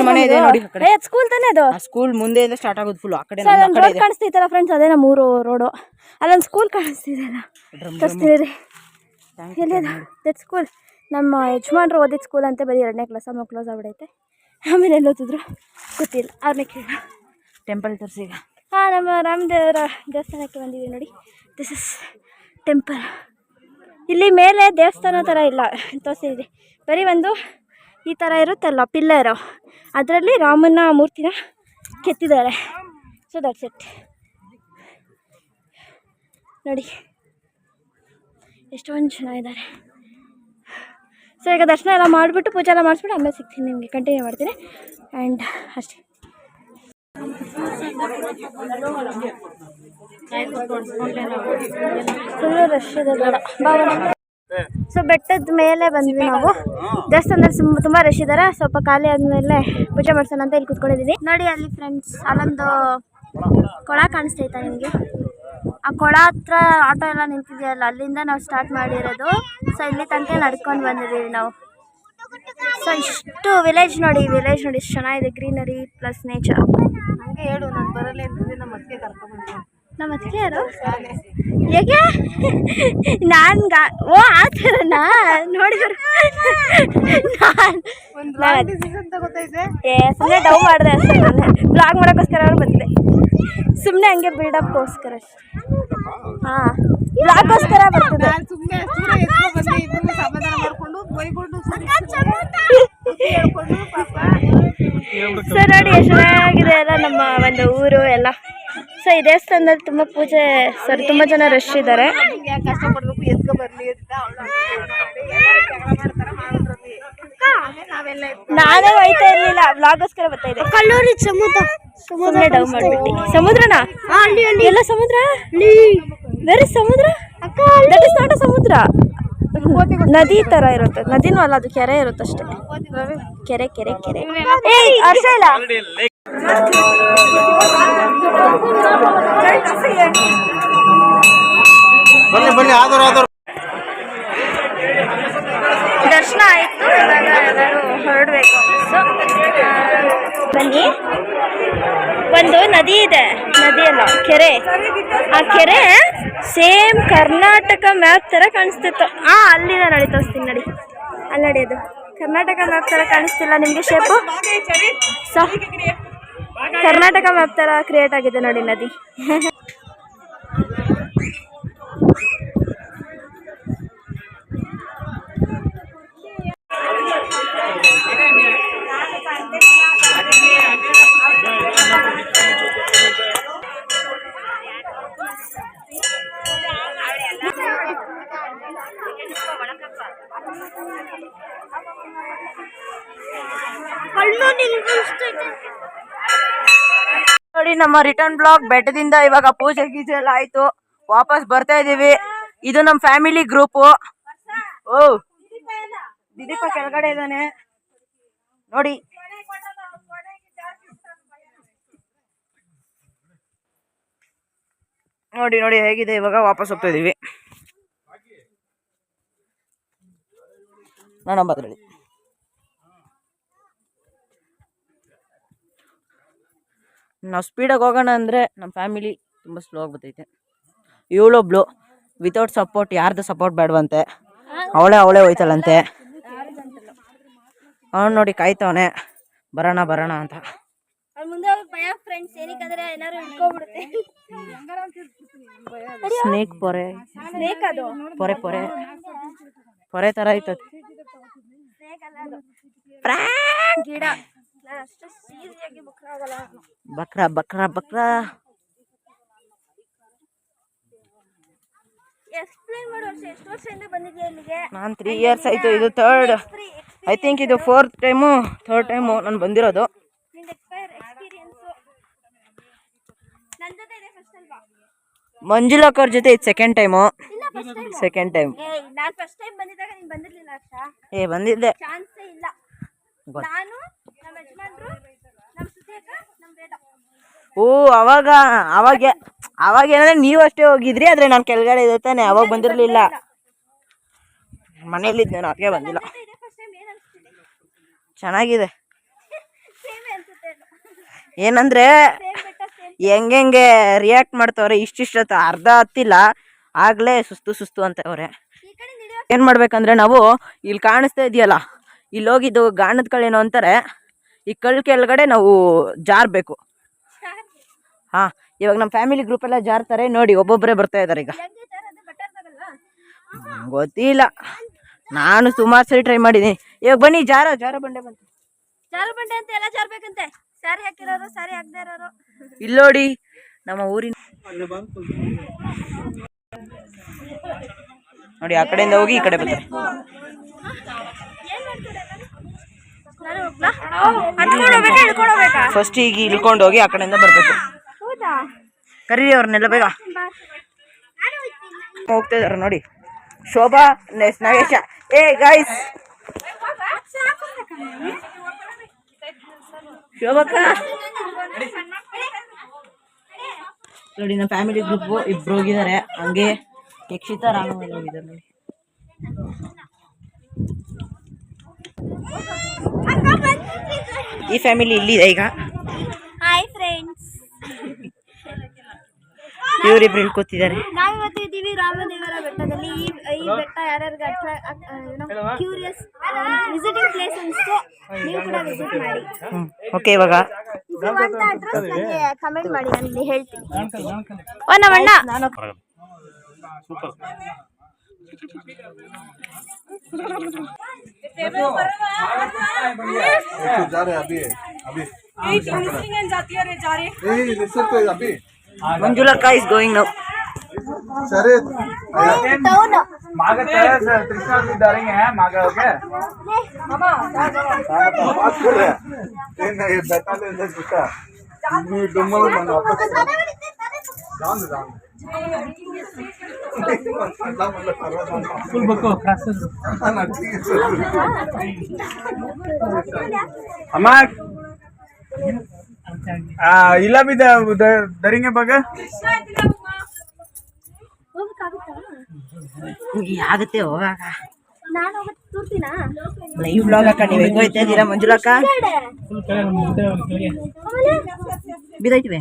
ಮನೆ ಇದೆ ನೋಡಿ. ಸ್ಕೂಲ್ ತಾನೇ ಅದು? ಸ್ಕೂಲ್ ಮುಂದೆಯಿಂದ ಸ್ಟಾರ್ಟ್ ಆಗೋದು ಫುಲ್. ಆ ಕಡೆ ರೋಡ್ ಕಾಣಿಸ್ತೈತಲ್ಲ ಫ್ರೆಂಡ್ಸ್, ಅದೇ ನಮ್ಮೂರು ರೋಡು. ಅಲ್ಲೊಂದು ಸ್ಕೂಲ್ ಕಾಣಿಸ್ತಿದೆಯಲ್ಲ, ತೋರಿಸ್ತೀರಿ. ಎಲ್ಲಿದೆ ದಟ್ ಸ್ಕೂಲ್? ನಮ್ಮ ಯಜಮಾನ್ರು ಓದಿದ ಸ್ಕೂಲ್ ಅಂತ. ಬರೀ 2ನೇ ಕ್ಲಾಸ್, ಆಮೇಲೆ ಕ್ಲೋಸ್ ಆಗ್ಬಿಡೈತೆ. ಆಮೇಲೆ ಎಲ್ಲಿ ಓದಿದ್ರು ಗೊತ್ತಿಲ್ಲ. 6ನೇ ಕೇಳ. ಟೆಂಪಲ್ ತೋರಿಸಿ ಈಗ. ಹಾಂ ನಮ್ಮ ರಾಮದೇವರ ದೇವಸ್ಥಾನಕ್ಕೆ ಬಂದಿದ್ದೀವಿ ನೋಡಿ. This is temple. ಇಲ್ಲಿ ಮೇಲೆ ದೇವಸ್ಥಾನ ಥರ ಇಲ್ಲ, ತೋರಿಸಿದ್ರಿ. ಬರೀ ಒಂದು ಈ ಥರ ಇರುತ್ತಲ್ಲ ಪಿಲ್ಲರು, ಅದರಲ್ಲಿ ರಾಮನ ಮೂರ್ತಿನ ಕೆತ್ತಿದ್ದಾರೆ. So that's it. ನೋಡಿ ಎಷ್ಟೊಂದು ಜನ ಇದ್ದಾರೆ. ಸೊ ಈಗ ದರ್ಶನ ಎಲ್ಲ ಮಾಡಿಬಿಟ್ಟು ಪೂಜೆ ಎಲ್ಲ ಮಾಡಿಸ್ಬಿಟ್ಟು ಆಮೇಲೆ ಸಿಗ್ತೀನಿ ನಿಮಗೆ, ಕಂಟಿನ್ಯೂ ಮಾಡ್ತೀನಿ. ಆ್ಯಂಡ್ ಅಷ್ಟೇ. ಫುಲ್ಲು ರಶ್ ಇದೆ ಬೇಡ. ಸೊ ಬೆಟ್ಟದ ಮೇಲೆ ಬಂದ್ವಿ ನಾವು. ದೇವಸ್ಥಾನದಲ್ಲಿ ತುಂಬ ರಶ್ ಇದ್ದಾರೆ. ಸ್ವಲ್ಪ ಖಾಲಿ ಆದಮೇಲೆ ಪೂಜೆ ಮಾಡ್ಸೋಣ ಅಂತ ಇಲ್ಲಿ ಕೂತ್ಕೊಂಡಿದ್ದೀನಿ. ನೋಡಿ ಅಲ್ಲಿ ಫ್ರೆಂಡ್ಸ್, ಅಲ್ಲೊಂದು ಕೊಳ ಕಾಣಿಸ್ತೈತಾ ನಿಮಗೆ? ಆ ಕೊಳ ಹತ್ರ ಆಟೋ ಎಲ್ಲ ನಿಂತಿದೆಯಲ್ಲ, ಅಲ್ಲಿಂದ ನಾವು ಸ್ಟಾರ್ಟ್ ಮಾಡಿರೋದು. ಸೊ ಇಲ್ಲಿ ತನಕ ನಡ್ಕೊಂಡು ಬಂದಿದ್ದೀವಿ ನಾವು. ಸೊ ಇಷ್ಟು ವಿಲೇಜ್ ನೋಡಿ ಎಷ್ಟು ಚೆನ್ನಾಗಿದೆ, ಗ್ರೀನರಿ ಪ್ಲಸ್ ನೇಚರ್. ಹಂಗೆ ಹೇಳು, ನಾನು ಬರಲ್ಲ ಅಂತಂದ್ರೆ ನಮ್ಮ ಅತ್ತಿಗೆ ಕರ್ಕೊಂಡ್ಬಂದು. ನಮ್ಮ ಅತ್ತಿಗೆ ಯಾರು? ಹೇಗೆ ಓ ಆ ಥರನಾ? ನೋಡಿದ್ರು ಸುಮ್ಮನೆ ಡೌ ಮಾಡಿದೆ ಅಷ್ಟೇ. ಬ್ಲಾಗ್ ಮಾಡೋಕ್ಕೋಸ್ಕರ ಅವ್ರು ಬಂದಿದೆ, ಸುಮ್ಮನೆ ಹಂಗೆ ಬಿಲ್ಡಪ್ಗೋಸ್ಕರ ಅಷ್ಟೇ. ಹಾಂ, ಬ್ಲಾಗ್ಗೋಸ್ಕರ ಬರ್ತದೆ. ಸೊ ನೋಡಿ ಎಷ್ಟು ಚೆನ್ನಾಗಿದೆ ಅಲ್ಲ ನಮ್ಮ ಒಂದು ಊರು ಎಲ್ಲ. ಸೊ ಈ ದೇವಸ್ಥಾನದಲ್ಲಿ ತುಂಬ ಪೂಜೆ, ತುಂಬ ಜನ ರಶ್ ಇದ್ದಾರೆ. ನಾನೇ ಹೋಯ್ತಾ ಇರ್ಲಿಲ್ಲ, ಬ್ಲಾಗ್ಗೋಸ್ಕರ ಬರ್ತಾ ಇದೆ. ಕಲ್ಲೂರಿ ಸಮುದ್ರ ಡೌನ್ ಮಾಡ್ಬಿಟ್ಟು. ಸಮುದ್ರನಾ? ಎಲ್ಲ ಸಮುದ್ರ? ಬೇರೆ ಸಮುದ್ರ? ದಟ್ ಇಸ್ ನಾಟ್ ಅ ಸಮುದ್ರ, ನದಿ ತರ ಇರುತ್ತೆ. ನದಿನೂ ಅಲ್ಲ, ಅದು ಕೆರೆ ಇರುತ್ತೆ ಅಷ್ಟೇ. ಕೆರೆ ಕೆರೆ ಕೆರೆ. ಏಯ್ ಹರ್ಷ ಇಲ್ಲ. ದರ್ಶನ ಆಯ್ತು, ಇವಾಗ ಎಲ್ಲರೂ ಹೊರಡಬೇಕು. ಸೊ ಬನ್ನಿ, ಒಂದು ನದಿ ಇದೆ, ನದಿ ಅಲ್ಲ ಕೆರೆ. ಆ ಕೆರೆ ಸೇಮ್ ಕರ್ನಾಟಕ ಮ್ಯಾಪ್ ಥರ ಕಾಣಿಸ್ತಿತ್ತು. ಅಲ್ಲಿದೆ ನೋಡಿ, ತೋರಿಸ್ತೀನಿ ನೋಡಿ, ಅಲ್ಲಿ ನೋಡಿ. ಅದು ಕರ್ನಾಟಕ ಮ್ಯಾಪ್ ಥರ ಕಾಣಿಸ್ತಿಲ್ಲ ನಿಮಗೆ ಶೇಪು? ಸೊ ಕರ್ನಾಟಕ ಮ್ಯಾಪ್ ಥರ ಕ್ರಿಯೇಟ್ ಆಗಿದೆ ನೋಡಿ ನದಿ. ನೋಡಿ ನಮ್ಮ ರಿಟರ್ನ್ ಬ್ಲಾಗ್ ಬೆಟ್ಟದಿಂದ ಇವಾಗ ಪೂಜೆ ಗೀಜೆ ಎಲ್ಲ ಆಯ್ತು, ವಾಪಸ್ ಬರ್ತಾ ಇದೀವಿ. ಇದು ನಮ್ಮ ಫ್ಯಾಮಿಲಿ ಗ್ರೂಪ್. ಓ ದಿದೀಪ ಕೆಳಗಡೆ ಇದ್ದಾನೆ ನೋಡಿ. ನೋಡಿ ನೋಡಿ ಹೇಗಿದೆ. ಇವಾಗ ವಾಪಸ್ ಹೋಗ್ತಾ ಇದೀವಿ. ನಾನಂಬದ್ರಲ್ಲಿ ನಾವು ಸ್ಪೀಡಾಗಿ ಹೋಗೋಣ ಅಂದರೆ ನಮ್ಮ ಫ್ಯಾಮಿಲಿ ತುಂಬ ಸ್ಲೋ ಆಗಿ ಬರ್ತೈತೆ. ಇವಳೊಬ್ಳು ವಿತೌಟ್ ಸಪೋರ್ಟ್, ಯಾರ್ದು ಸಪೋರ್ಟ್ ಬೇಡವಂತೆ, ಅವಳೇ ಹೋಯ್ತಲ್ಲಂತೆ. ಅವನು ನೋಡಿ ಕಾಯ್ತವನೆ ಬರೋಣ ಬರೋಣ ಅಂತ. ಸ್ನೇಕ್ ಪೊರೆ ಪೊರೆ ಪೊರೆ ಪೊರೆ ಥರ ಐತದ ಗಿಡ. ಬಕ್ರಾ ಬಕ್ರಾ ಬಕ್ರಾ. ನಾನು 3 years ಆಯಿತು. ಇದು ಥರ್ಡ್, ಐ ಥಿಂಕ್ ಇದು 4th ಟೈಮು, 3rd ಟೈಮು ನಾನು ಬಂದಿರೋದು. ಮಂಜುಳಕ್ಕವ್ರ ಜೊತೆ ಇದು ಸೆಕೆಂಡ್ ಟೈಮು. ಬಂದಿದ್ದೆ. ಓ ಅವಾಗ ಏನಂದ್ರೆ ನೀವು ಅಷ್ಟೇ ಹೋಗಿದ್ರಿ, ಆದ್ರೆ ನಾನು ಕೆಳಗಡೆ ಇದೆ ತಾನೆ, ಅವಾಗ ಬಂದಿರ್ಲಿಲ್ಲ. ಮನೇಲಿದ್ದೆ ನಾನು, ಅದಕ್ಕೆ ಬಂದಿಲ್ಲ. ಚೆನ್ನಾಗಿದೆ. ಏನಂದ್ರೆ ಹೆಂಗೆ ರಿಯಾಕ್ಟ್ ಮಾಡ್ತವ್ರೆ, ಇಷ್ಟಿಷ್ಟ ಅರ್ಧ ಹತ್ತಿಲ್ಲ ಆಗ್ಲೇ ಸುಸ್ತು ಅಂತವ್ರೆ. ಏನ್ ಮಾಡ್ಬೇಕಂದ್ರೆ ನಾವು ಇಲ್ಲಿ ಕಾಣಿಸ್ತಾ ಇದೆಯಲ್ಲ, ಇಲ್ಲಿ ಹೋಗಿದ್ದು ಗಾಣದ ಕಳ್ಳೇನೋ ಅಂತಾರೆ. ಈ ಕಳ್ಳ ಕೆಳಗಡೆ ನಾವು ಜಾರ್ಬೇಕು. ಇವಾಗ ನಮ್ಮ ಫ್ಯಾಮಿಲಿ ಗ್ರೂಪ್ ಎಲ್ಲ ಜಾರ್ತಾರೆ ನೋಡಿ, ಒಬ್ಬೊಬ್ಬರೇ ಬರ್ತಾ ಇದಾರೆ. ಈಗ ಗೊತ್ತಿಲ್ಲ, ನಾನು ಸುಮಾರು ಸರಿ ಟ್ರೈ ಮಾಡಿದ್ದೀನಿ. ಇವಾಗ ಬನ್ನಿ ಜಾರ ಬಂಡೆ ಬಂತು. ಜಾರು ಬಂಡೆ ಅಂತ ಎಲ್ಲ ಜಾರ್ಬೇಕಂತೆ. ಸ್ಯಾರಿ ಹಾಕಿರೋರು ಸ್ಯಾರಿ ಹಾಕ್ದೇ ಇರೋರು. ಇಲ್ಲಿ ನೋಡಿ ನಮ್ಮ ಊರಿನ ನೋಡಿ ಆ ಕಡೆಯಿಂದ ಹೋಗಿ ಈ ಕಡೆ ಬರ್ತಾರೆ. ಫಸ್ಟ್ ಈಗ ಇಳ್ಕೊಂಡು ಹೋಗಿ ಆ ಕಡೆಯಿಂದ ಬರ್ಬೇಕು. ಕರೀರಿ ಅವ್ರನ್ನೆಲ್ಲ ಬೇಗ. ಹೋಗ್ತಾ ಇದಾರೆ ನೋಡಿ ಶೋಭಾ ನವೇಶ. ಏ ಗೈಸ್ ಶೋಭಕ್ಕ ನೋಡಿ ನಮ್ಮ ಫ್ಯಾಮಿಲಿ ಗ್ರೂಪ್ ಇಬ್ರು ಹೋಗಿದ್ದಾರೆ. ಹಂಗೆ ಯಕ್ಷಿತಾ ರಾಘವೇಂದ್ರ ಹೋಗಿದ್ದಾರೆ ನೋಡಿ. ಈ ಫ್ಯಾಮಿಲಿ ಇಲ್ಲಿದೆ ಈಗ. ಹಾಯ್ ಫ್ರೆಂಡ್ಸ್, ಇವರಿಬ್ರು ಇಳ್ಕೊತಿದ್ದಾರೆ. ನಾವಿವತ್ತು ಇದ್ದೀವಿ ರಾಮದೇವರ ಬೆಟ್ಟದಲ್ಲಿ. ಈ ಬೆಟ್ಟ ಯಾರ್ಯಾರಿಗೆ ಕ್ಯೂರಿಯಸ್ ವಿಸಿಟಿಂಗ್ ಪ್ಲೇಸ್ ಅನ್ಸ್ತು, ನೀವು ಕೂಡ ವಿಸಿಟ್ ಮಾಡಿ. ಓಕೆ, ಇವಾಗ ಅಡ್ರೆಸ್ ನನಗೆ ಕಮೆಂಟ್ ಮಾಡಿ, ನಾನು ಇಲ್ಲಿ ಹೇಳ್ತೀನಿ. ಓ ನಮ್ಮಣ್ಣ Manjulaka is going now. ಇಲ್ಲ ಬಿ ದರಿಂಗೆ ಬಗ ಆಗುತ್ತೆ ಹೋಗಾಕ. ನಾನು ತೋರ್ತೀನಾ ಲೈವ್ ಬ್ಲಾಗ್ ಅಕ್ಕ, ನೀವು ಹೆಂಗೋ ಐತೆ ಇದ್ದೀರಾ ಮಂಜುಳಕ್ಕ? ಬಿದ್ದೈತಿವೆ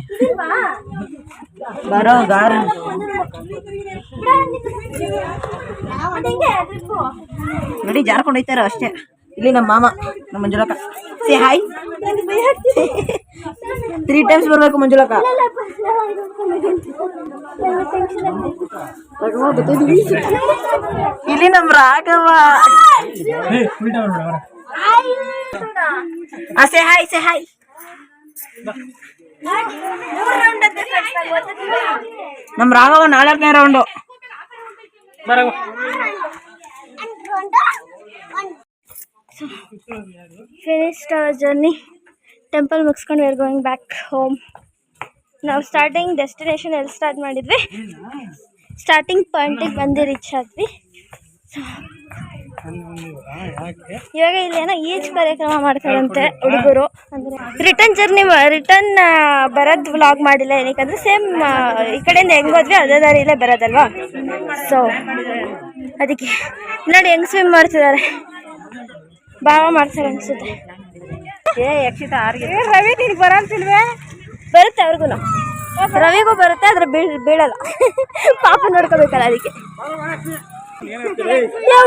ಬರೋ ಗಾರ ನೋಡಿ ಜಾರ್ಕೊಂಡು ಹೋಯ್ತಾರ ಅಷ್ಟೇ. ಇಲ್ಲಿ ನಮ್ಮ ಮಾಮ ನಮ್ಮ ಮಂಜುಳಕ್ಕ. Say hi. 3 times ಬರ್ಬೇಕು ಮಂಜುಳಕ್ಕ. ಇಲ್ಲಿ ನಮ್ಮ Raghava. Say hi, say hi. ನಮ್ಮ ರಾಘವ 4ನೇ round. finished our journey. Temple ಮುಗಿಸ್ಕೊಂಡು we are going back home. ನಾವು ಸ್ಟಾರ್ಟಿಂಗ್ ಡೆಸ್ಟಿನೇಷನ್ ಎಲ್ಲಿ ಸ್ಟಾರ್ಟ್ ಮಾಡಿದ್ವಿ, ಸ್ಟಾರ್ಟಿಂಗ್ ಪಾಯಿಂಟಿಗೆ ಬಂದು ರೀಚ್ ಆದ್ವಿ. ಇವಾಗ ಇಲ್ಲೇನೋ ಈಜ್ ಕಾರ್ಯಕ್ರಮ ಮಾಡ್ತಾರಂತೆ ಹುಡುಗರು. ಅಂದರೆ ರಿಟರ್ನ್ ಬರೋದು ವ್ಲಾಗ್ ಮಾಡಿಲ್ಲ, ಏನಕ್ಕಂದ್ರೆ ಸೇಮ್ ಈ ಕಡೆಯಿಂದ ಹೆಂಗೆ ಹೋದ್ವಿ ಅದೇ ದಾರಿಯಲ್ಲೇ ಬರೋದಲ್ವಾ. ಸೊ ಅದಕ್ಕೆ ನೋಡಿ ಹೆಂಗೆ ಸ್ವಿಮ್ ಮಾಡ್ತಿದ್ದಾರೆ, ಭಾವ ಮಾಡ್ತಾರೆ ಅನ್ಸುತ್ತೆ. ಯಕ್ಷಿತಾ ರವಿ ನಿನಗೆ ಬರಂತಿಲ್ವೇ? ಬರುತ್ತೆ ಅವ್ರಿಗೂ, ರವಿಗೂ ಬರುತ್ತೆ, ಆದ್ರೆ ಬೀಳಲ್ಲ. ಪಾಪ ನೋಡ್ಕೋಬೇಕಲ್ಲ ಅದಕ್ಕೆ.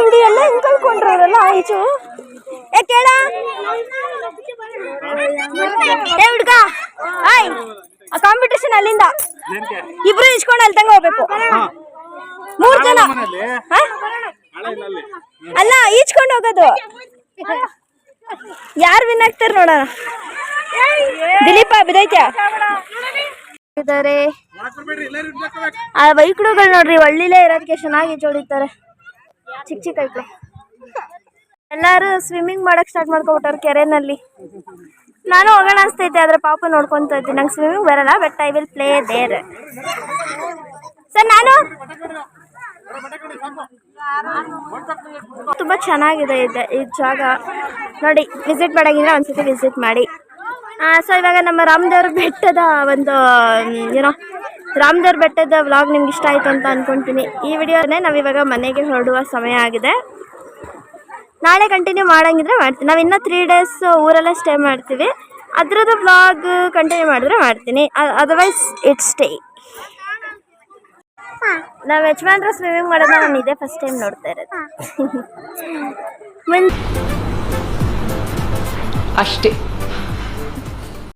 ಹುಡಿ ಎಲ್ಲ ಹೆಂಗ್ ಕಳ್ಕೊಂಡ್ರಲ್ಲ ಆಯ್ತು. ಕೇಳ ಹುಡ್ಗ ಆಯ್ ಕಾಂಪಿಟೇಷನ್ ಅಲ್ಲಿಂದ ಇಬ್ರು ಇಸ್ಕೊಂಡು ಅಲ್ಲಿ ತಂಗ ಹೋಗ್ಬೇಕು. 3 ಜನ ಅಲ್ಲ ಈಚ್ಕೊಂಡು ಹೋಗೋದು. ಯಾರು ವಿನ್ ಆಗ್ತಾರ ನೋಡೋಣ. ದಿಲೀಪ ಬಿದೈತ್ಯಾ ಇದ್ದಾರೆ. ಆ ಬೈಕ್ಗಳು ನೋಡ್ರಿ ಒಳ್ಳಿಲೇ ಇರೋದಕ್ಕೆ ಚೆನ್ನಾಗಿ ಜೋಡಿತಾರೆ. ಚಿಕ್ಕ ಚಿಕ್ಕ ಐಕ್ಳು ಎಲ್ಲಾರು ಸ್ವಿಮ್ಮಿಂಗ್ ಮಾಡಕ್ ಸ್ಟಾರ್ಟ್ ಮಾಡ್ಕೊಬಿಟ್ಟಾರ ಕೆರೆನಲ್ಲಿ. ನಾನು ಹೋಗೋಣ ಅನ್ಸ್ತೈತೆ, ಆದ್ರೆ ಪಾಪ ನೋಡ್ಕೊಂತ ಇದ್ದೀನಿ. ನಂಗೆ ಸ್ವಿಮ್ಮಿಂಗ್ ಬರಲ್ಲ, but I will play there. Sir ನಾನು ತುಂಬ ಚೆನ್ನಾಗಿದೆ ಈ ಜಾಗ ನೋಡಿ. ವಿಸಿಟ್ ಮಾಡೋಂಗಿದ್ರೆ ಒಂದ್ಸತಿ ವಿಸಿಟ್ ಮಾಡಿ. ಸೊ ಇವಾಗ ನಮ್ಮ ರಾಮದೇವ್ರ ಬೆಟ್ಟದ ಒಂದು ರಾಮದೇವ್ರ ಬೆಟ್ಟದ ವ್ಲಾಗ್ ನಿಮ್ಗೆ ಇಷ್ಟ ಆಯಿತು ಅಂತ ಅಂದ್ಕೊತೀನಿ. ಈ ವಿಡಿಯೋನೇ ನಾವಿವಾಗ ಮನೆಗೆ ಹೊರಡುವ ಸಮಯ ಆಗಿದೆ. ನಾಳೆ ಕಂಟಿನ್ಯೂ ಮಾಡೋಂಗಿದ್ರೆ ಮಾಡ್ತೀನಿ. ನಾವು ಇನ್ನೂ 3 days ಊರಲ್ಲೇ ಸ್ಟೇ ಮಾಡ್ತೀವಿ. ಅದ್ರದ್ದು ವ್ಲಾಗ್ ಕಂಟಿನ್ಯೂ ಮಾಡಿದ್ರೆ ಮಾಡ್ತೀನಿ, ಅದರ್ವೈಸ್ ಇಟ್ಸ್ ಸ್ಟೇ. ನಾವು ಯಜಮಾನ್ರು ಸ್ವಿಮ್ಮಿಂಗ್ ಮಾಡೋದನ್ನ ನಾನು ಇದೇ ಫಸ್ಟ್ ಟೈಮ್ ನೋಡ್ತಾ ಇರೋದು. ಅಷ್ಟೇ.